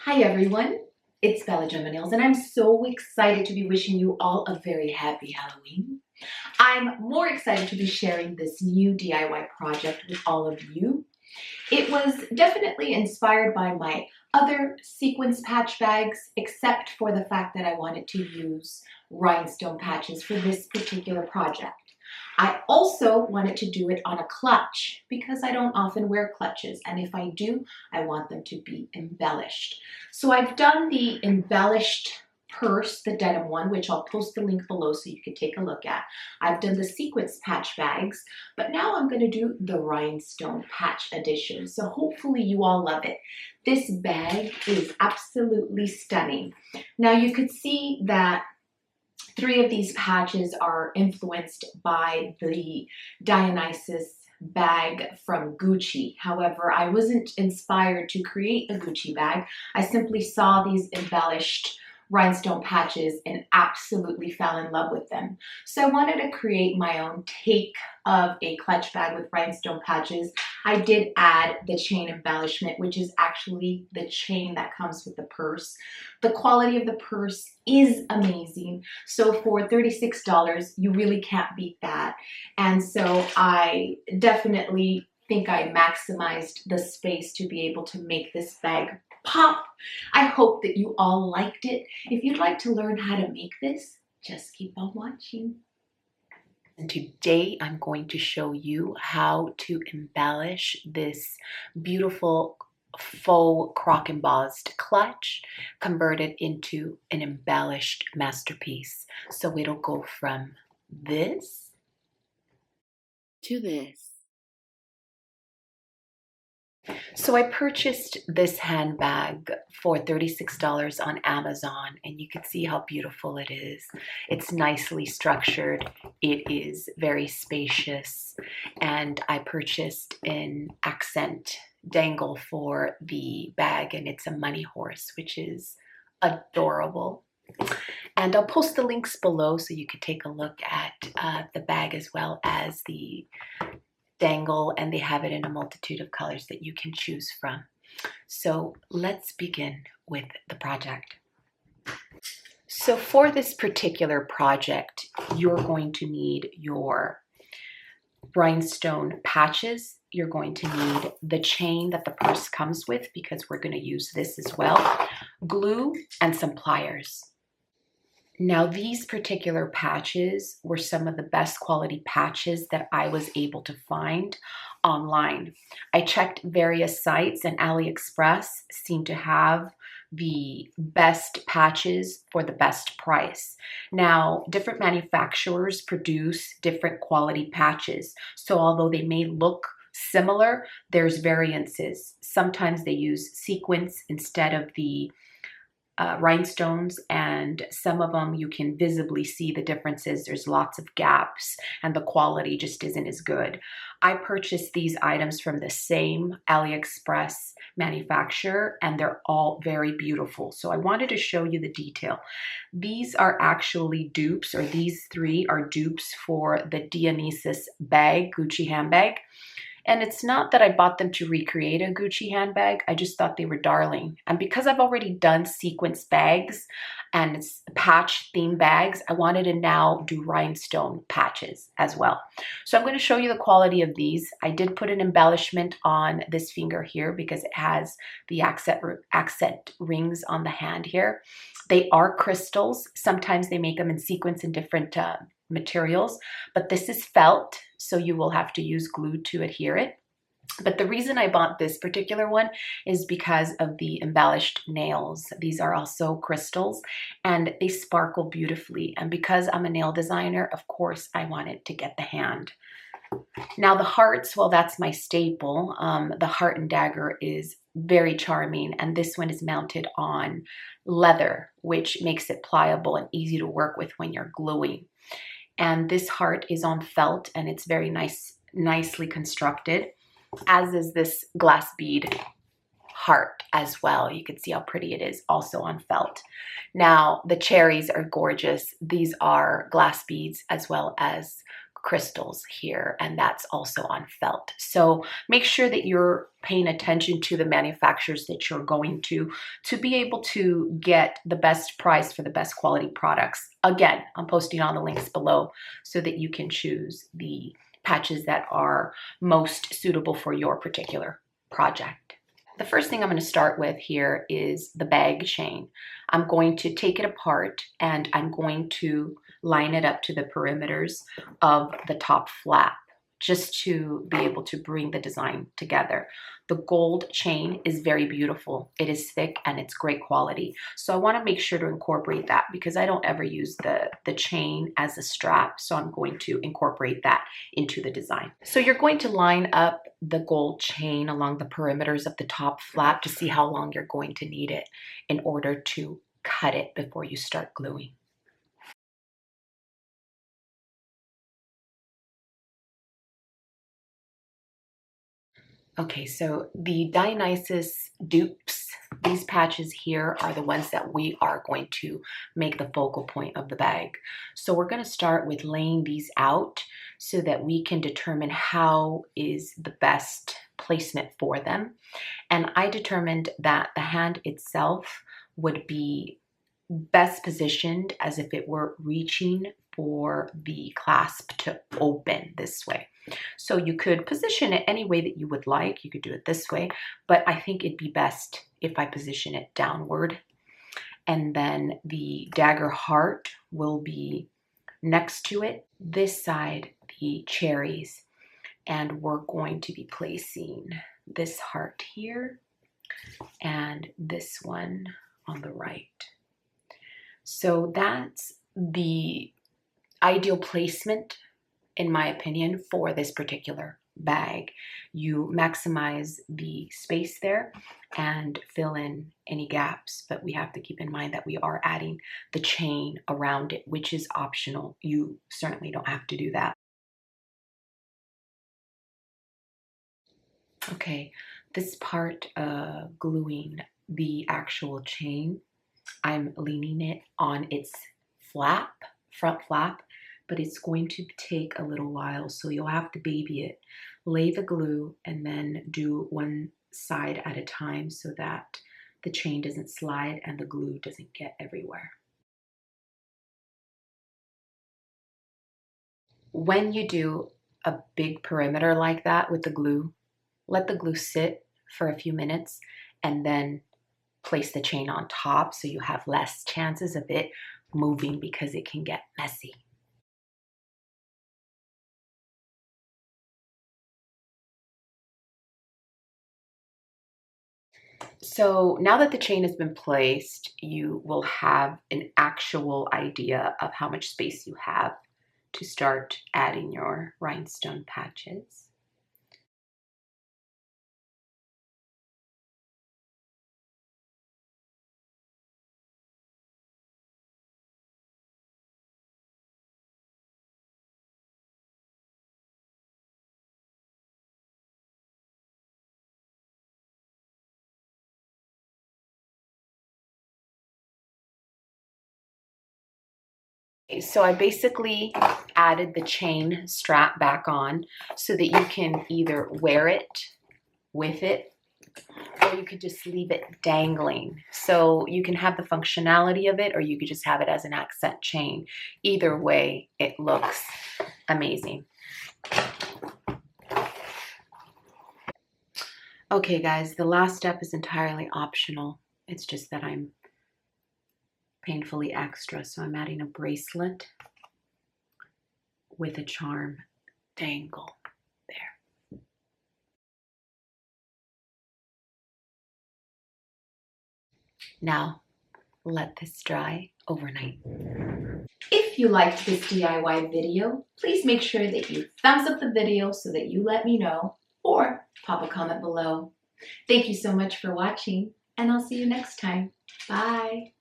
Hi everyone, it's BellaGemaNails and I'm so excited to be wishing you all a very happy Halloween. I'm more excited to be sharing this new DIY project with all of you. It was definitely inspired by my other sequins patch bags, except for the fact that I wanted to use rhinestone patches for this particular project. I also wanted to do it on a clutch because I don't often wear clutches, and if I do, I want them to be embellished. So I've done the embellished purse, the denim one, which I'll post the link below so you can take a look at. I've done the sequins patch bags, but now I'm going to do the rhinestone patch edition. So hopefully you all love it. This bag is absolutely stunning. Now you could see that 3 of these patches are influenced by the Dionysus bag from Gucci. However, I wasn't inspired to create a Gucci bag. I simply saw these embellished rhinestone patches and absolutely fell in love with them. So I wanted to create my own take of a clutch bag with rhinestone patches. I did add the chain embellishment, which is actually the chain that comes with the purse. The quality of the purse is amazing. So for $36, you really can't beat that. And so I definitely think I maximized the space to be able to make this bag pop. I hope that you all liked it. If you'd like to learn how to make this, just keep on watching. And today I'm going to show you how to embellish this beautiful faux croc embossed clutch, converted into an embellished masterpiece. So it'll go from this to this. So I purchased this handbag for $36 on Amazon, and you can see how beautiful it is. It's nicely structured. It is very spacious, and I purchased an accent dangle for the bag, and it's a money horse, which is adorable. And I'll post the links below so you can take a look at the bag as well as the dangle, and they have it in a multitude of colors that you can choose from. So let's begin with the project. So for this particular project, you're going to need your rhinestone patches. You're going to need the chain that the purse comes with, because we're going to use this as well, glue, and some pliers. Now, these particular patches were some of the best quality patches that I was able to find online. I checked various sites, and Aliexpress seemed to have the best patches for the best price. Now, different manufacturers produce different quality patches. So although they may look similar, there's variances. Sometimes they use sequins instead of the rhinestones, and some of them you can visibly see the differences. There's lots of gaps and the quality just isn't as good. I purchased these items from the same AliExpress manufacturer, and they're all very beautiful. So I wanted to show you the detail. These are actually dupes, or these 3 are dupes for the Dionysus bag, Gucci handbag. And it's not that I bought them to recreate a Gucci handbag. I just thought they were darling. And because I've already done sequins bags and it's patch theme bags, I wanted to now do rhinestone patches as well. So I'm going to show you the quality of these. I did put an embellishment on this finger here because it has the accent rings on the hand here. They are crystals. Sometimes they make them in sequins in different materials, but this is felt, so you will have to use glue to adhere it. But the reason I bought this particular one is because of the embellished nails. These are also crystals and they sparkle beautifully. And because I'm a nail designer, of course, I wanted to get the hand. Now the hearts, well, that's my staple. The heart and dagger is very charming, and this one is mounted on leather, which makes it pliable and easy to work with when you're gluing. And this heart is on felt, and it's very nicely constructed, as is this glass bead heart as well. You can see how pretty it is, also on felt. Now, the cherries are gorgeous. These are glass beads as well as crystals here, and that's also on felt. So make sure that you're paying attention to the manufacturers that you're going to be able to get the best price for the best quality products. Again, I'm posting all the links below so that you can choose the patches that are most suitable for your particular project. The first thing I'm going to start with here is the bag chain. I'm going to take it apart and I'm going to line it up to the perimeters of the top flap just to be able to bring the design together. The gold chain is very beautiful. It is thick and it's great quality. So I want to make sure to incorporate that because I don't ever use the chain as a strap. So I'm going to incorporate that into the design. So you're going to line up the gold chain along the perimeters of the top flap to see how long you're going to need it in order to cut it before you start gluing. Okay, so the Dionysus dupes, these patches here are the ones that we are going to make the focal point of the bag. So we're going to start with laying these out so that we can determine how is the best placement for them. And I determined that the hand itself would be best positioned as if it were reaching for the clasp to open this way. So you could position it any way that you would like. You could do it this way, but I think it'd be best if I position it downward. And then the dagger heart will be next to it. This side, the cherries. And we're going to be placing this heart here and this one on the right. So that's the ideal placement, in my opinion, for this particular bag. You maximize the space there and fill in any gaps, but we have to keep in mind that we are adding the chain around it, which is optional. You certainly don't have to do that. Okay, this part of gluing the actual chain, I'm leaning it on its flap, front flap, but it's going to take a little while, so you'll have to baby it. Lay the glue and then do one side at a time so that the chain doesn't slide and the glue doesn't get everywhere. When you do a big perimeter like that with the glue, let the glue sit for a few minutes and then place the chain on top so you have less chances of it moving because it can get messy. So now that the chain has been placed, you will have an actual idea of how much space you have to start adding your rhinestone patches. So I basically added the chain strap back on so that you can either wear it with it or you could just leave it dangling. So you can have the functionality of it or you could just have it as an accent chain. Either way, it looks amazing. Okay guys, the last step is entirely optional. It's just that I'm painfully extra, so I'm adding a bracelet with a charm dangle there. Now, let this dry overnight. If you liked this DIY video, please make sure that you thumbs up the video so that you let me know, or pop a comment below. Thank you so much for watching, and I'll see you next time. Bye.